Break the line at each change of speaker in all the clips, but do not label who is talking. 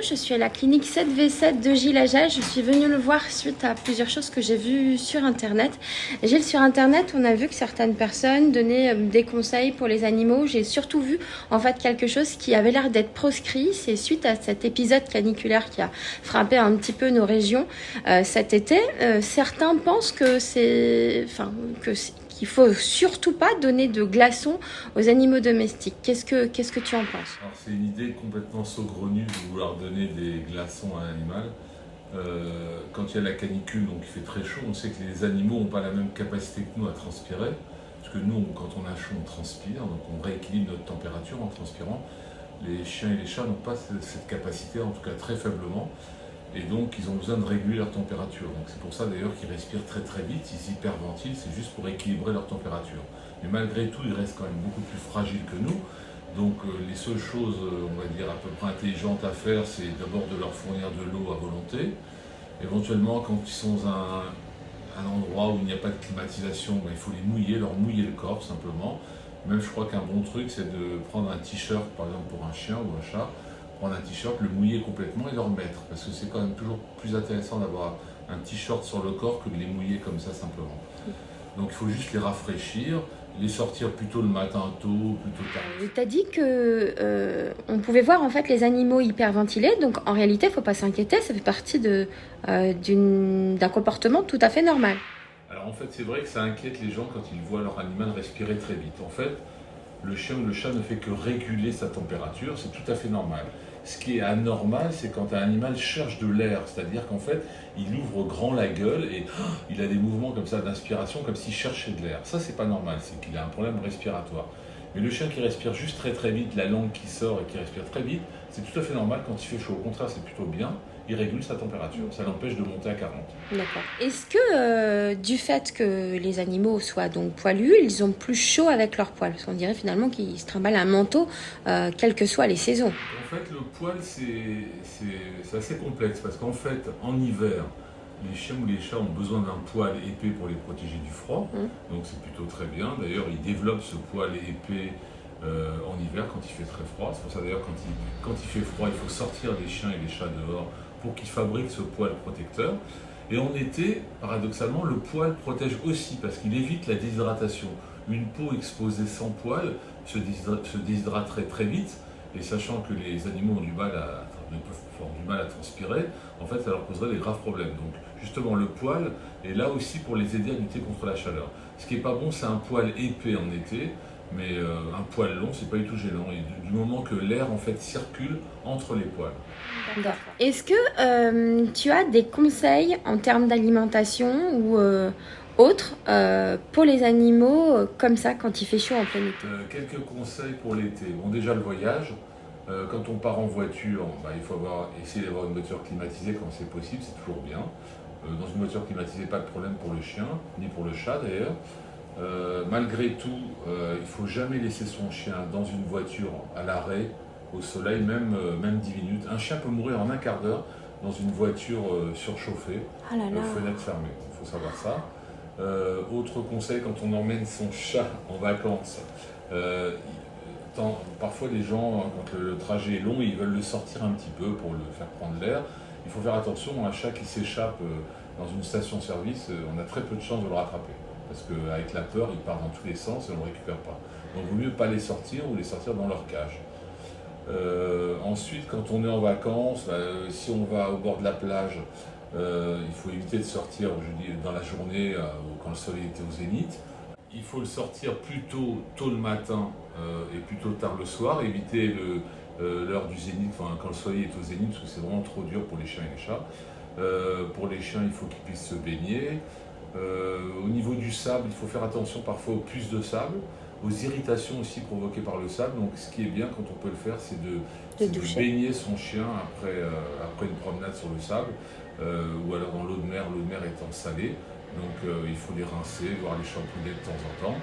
je suis à la clinique 7V7 de Gilles Agel. Je suis venue le voir suite à plusieurs choses que j'ai vues sur Internet. Gilles, sur Internet, on a vu que certaines personnes donnaient des conseils pour les animaux. J'ai surtout vu en fait quelque chose qui avait l'air d'être proscrit. C'est suite à cet épisode caniculaire qui a frappé un petit peu nos régions cet été. Certains pensent que qu'il faut surtout pas donner de glaçons aux animaux domestiques. Qu'est-ce que tu en penses?
Alors, c'est une idée complètement saugrenue de vouloir donner des glaçons à un animal. Quand il y a la canicule, donc il fait très chaud, on sait que les animaux n'ont pas la même capacité que nous à transpirer. Parce que nous, quand on a chaud, on transpire, donc on rééquilibre notre température en transpirant. Les chiens et les chats n'ont pas cette capacité, en tout cas très faiblement. Et donc, ils ont besoin de réguler leur température. Donc, c'est pour ça d'ailleurs qu'ils respirent très très vite. Ils hyperventilent, c'est juste pour équilibrer leur température. Mais malgré tout, ils restent quand même beaucoup plus fragiles que nous. Donc, les seules choses, on va dire, à peu près intelligentes à faire, c'est d'abord de leur fournir de l'eau à volonté. Éventuellement, quand ils sont dans un endroit où il n'y a pas de climatisation, il faut les mouiller, leur mouiller le corps simplement. Même, je crois qu'un bon truc, c'est de prendre un t-shirt, par exemple pour un chien ou un chat, prendre un t-shirt, le mouiller complètement et le remettre. Parce que c'est quand même toujours plus intéressant d'avoir un t-shirt sur le corps que de les mouiller comme ça simplement. Donc il faut juste les rafraîchir, les sortir plutôt le matin tôt, plutôt tard.
Tu as dit que on pouvait voir en fait les animaux hyperventilés, donc en réalité, il ne faut pas s'inquiéter, ça fait partie d'un comportement tout à fait normal.
Alors en fait, c'est vrai que ça inquiète les gens quand ils voient leur animal respirer très vite. En fait, le chien ou le chat ne fait que réguler sa température, c'est tout à fait normal. Ce qui est anormal, c'est quand un animal cherche de l'air, c'est-à-dire qu'en fait, il ouvre grand la gueule et il a des mouvements comme ça d'inspiration, comme s'il cherchait de l'air. Ça, c'est pas normal, c'est qu'il a un problème respiratoire. Mais le chien qui respire juste très très vite, la langue qui sort et qui respire très vite, c'est tout à fait normal quand il fait chaud. Au contraire, c'est plutôt bien. Il régule sa température, ça l'empêche de monter à 40.
D'accord. Est-ce que du fait que les animaux soient donc poilus, ils ont plus chaud avec leurs poils? Parce qu'on dirait finalement qu'ils se trimballent un manteau, quelles que soient les saisons.
En fait, le poil, c'est assez complexe parce qu'en fait, en hiver, les chiens ou les chats ont besoin d'un poil épais pour les protéger du froid, donc c'est plutôt très bien. D'ailleurs, ils développent ce poil épais en hiver quand il fait très froid. C'est pour ça d'ailleurs quand il fait froid, il faut sortir les chiens et les chats dehors pour qu'ils fabriquent ce poil protecteur. Et en été, paradoxalement, le poil protège aussi parce qu'il évite la déshydratation. Une peau exposée sans poil se déshydraterait très vite, et sachant que les animaux ont du mal à transpirer, en fait, ça leur poserait des graves problèmes. Donc, justement, le poil est là aussi pour les aider à lutter contre la chaleur. Ce qui n'est pas bon, c'est un poil épais en été, mais un poil long, c'est pas du tout gênant. Et du moment que l'air, en fait, circule entre les poils.
D'accord. Est-ce que tu as des conseils en termes d'alimentation ou autres pour les animaux comme ça quand il fait chaud en plein été?
Quelques conseils pour l'été. Bon, déjà le voyage. Quand on part en voiture, il faut essayer d'avoir une voiture climatisée quand c'est possible, c'est toujours bien. Dans une voiture climatisée, pas de problème pour le chien, ni pour le chat d'ailleurs. Malgré tout, il ne faut jamais laisser son chien dans une voiture à l'arrêt, au soleil, même 10 minutes. Un chien peut mourir en un quart d'heure dans une voiture surchauffée, fenêtre fermée, il faut savoir ça. Autre conseil, quand on emmène son chat en vacances, parfois les gens, quand le trajet est long, ils veulent le sortir un petit peu pour le faire prendre l'air. Il faut faire attention, un chat qui s'échappe dans une station-service, on a très peu de chances de le rattraper. Parce qu'avec la peur, il part dans tous les sens et on ne le récupère pas. Donc il vaut mieux pas les sortir ou les sortir dans leur cage. Ensuite, quand on est en vacances, si on va au bord de la plage, il faut éviter de sortir dans la journée quand le soleil était au zénith. Il faut le sortir plutôt tôt le matin et plutôt tard le soir, éviter l'heure du zénith, quand le soleil est au zénith, parce que c'est vraiment trop dur pour les chiens et les chats. Pour les chiens, il faut qu'ils puissent se baigner. Au niveau du sable, il faut faire attention parfois aux puces de sable, aux irritations aussi provoquées par le sable. Donc ce qui est bien quand on peut le faire, c'est de baigner son chien après une promenade sur le sable, ou alors dans l'eau de mer étant salée. Donc il faut les rincer, voire les shampooiner de temps en temps.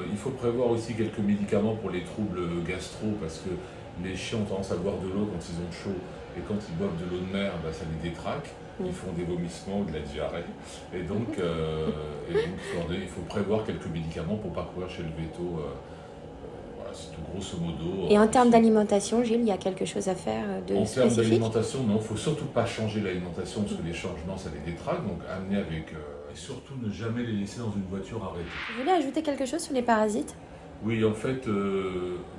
Il faut prévoir aussi quelques médicaments pour les troubles gastro, parce que les chiens ont tendance à boire de l'eau quand ils ont chaud, et quand ils boivent de l'eau de mer, ça les détraque. Ils font des vomissements ou de la diarrhée. Et donc, il faut prévoir quelques médicaments pour ne pas courir chez le véto. Voilà, c'est tout grosso modo.
Et en termes d'alimentation, Gilles, il y a quelque chose à faire de
en
spécifique?
En termes d'alimentation, non, il ne faut surtout pas changer l'alimentation parce que les changements, ça les détraque. Donc amener avec... et surtout ne jamais les laisser dans une voiture arrêtée.
Vous voulez ajouter quelque chose sur les parasites?
Oui, en fait,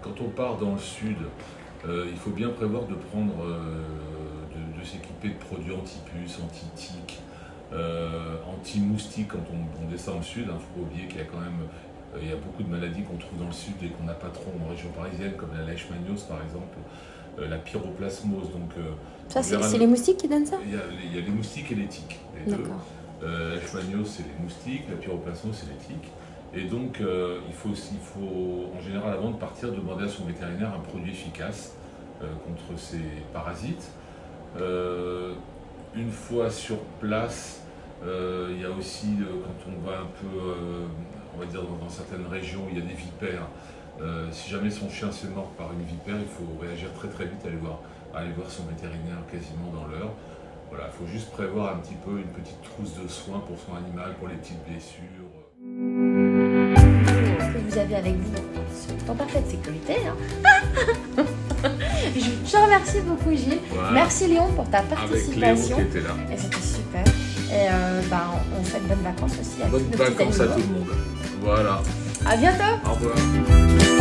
quand on part dans le sud, il faut bien prévoir de prendre, de s'équiper de produits anti-puces, anti-tiques, anti-moustiques quand on descend dans le sud. Il ne faut pas oublier qu'il y a quand même il y a beaucoup de maladies qu'on trouve dans le sud et qu'on n'a pas trop en région parisienne, comme la leishmaniose par exemple, la pyroplasmose. Donc,
ça, c'est les moustiques qui donnent ça?
Il y a les moustiques et les tiques, les deux. La leishmaniose, c'est les moustiques, la pyroplasmose, c'est les tiques. Et donc, il faut en général, avant de partir, demander à son vétérinaire un produit efficace contre ces parasites. Une fois sur place, il y a aussi, quand on va un peu, on va dire dans certaines régions, il y a des vipères. Si jamais son chien se mord par une vipère, il faut réagir très très vite, aller voir son vétérinaire quasiment dans l'heure. Voilà, il faut juste prévoir un petit peu une petite trousse de soins pour son animal, pour les petites blessures.
Que vous avez avec vous en parfaite sécurité. Hein. Je remercie beaucoup Gilles.
Voilà.
Merci Léon pour ta participation.
Avec Léon qui était là.
Et c'était super. Et on souhaite bonnes vacances aussi à
bonnes vacances à tout le monde. Voilà.
À bientôt.
Au revoir.